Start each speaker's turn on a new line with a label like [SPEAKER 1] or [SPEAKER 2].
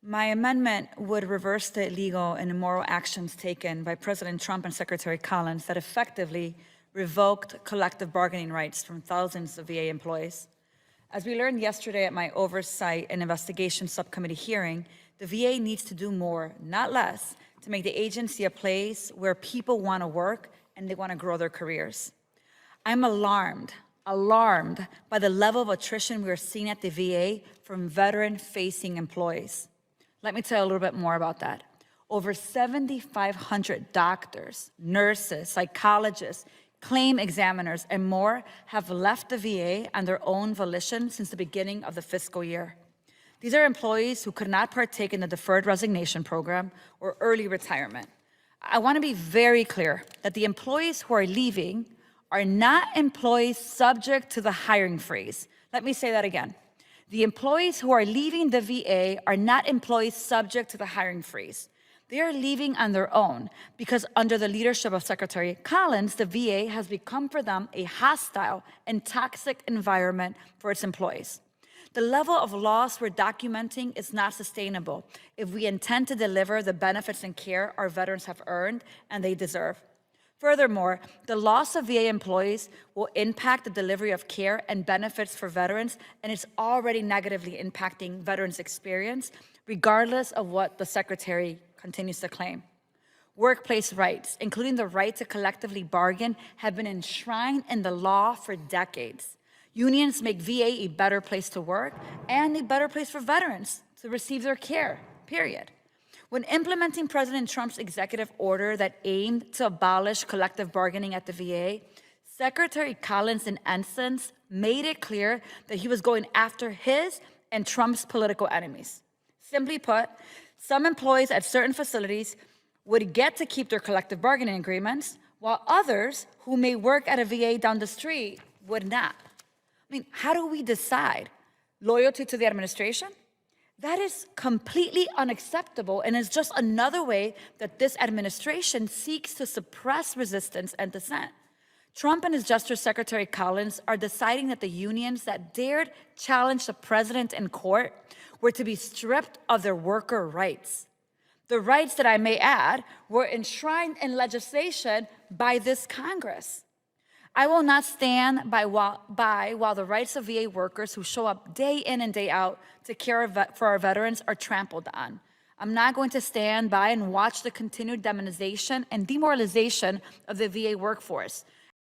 [SPEAKER 1] My amendment would reverse the illegal and immoral actions taken by President Trump and Secretary Collins that effectively revoked collective bargaining rights from thousands of VA employees. As we learned yesterday at my Oversight and Investigation Subcommittee hearing, the VA needs to do more, not less, to make the agency a place where people want to work and they want to grow their careers. I'm alarmed by the level of attrition we are seeing at the VA from veteran-facing employees. Let me tell you a little bit more about that. Over 7,500 doctors, nurses, psychologists, claim examiners, and more have left the VA on their own volition since the beginning of the fiscal year. These are employees who could not partake in the deferred resignation program or early retirement. I want to be very clear that the employees who are leaving are not employees subject to the hiring freeze. Let me say that again. The employees who are leaving the VA are not employees subject to the hiring freeze. They are leaving on their own because under the leadership of Secretary Collins, the VA has become for them a hostile and toxic environment for its employees. The level of loss we're documenting is not sustainable if we intend to deliver the benefits and care our veterans have earned and they deserve. Furthermore, the loss of VA employees will impact the delivery of care and benefits for veterans, and it's already negatively impacting veterans' experience, regardless of what the Secretary continues to claim. Workplace rights, including the right to collectively bargain, have been enshrined in the law for decades. Unions make VA a better place to work and a better place for veterans to receive their care, period. When implementing President Trump's executive order that aimed to abolish collective bargaining at the VA, Secretary Collins, in essence, made it clear that he was going after his and Trump's political enemies. Simply put, some employees at certain facilities would get to keep their collective bargaining agreements, while others who may work at a VA down the street would not. I mean, how do we decide? Loyalty to the administration? That is completely unacceptable and is just another way that this administration seeks to suppress resistance and dissent. Trump and his Justice Secretary Collins are deciding that the unions that dared challenge the president in court were to be stripped of their worker rights. The rights that I may add were enshrined in legislation by this Congress. I will not stand by while the rights of VA workers who show up day in and day out to care for our veterans are trampled on. I'm not going to stand by and watch the continued demonization and demoralization of the VA workforce.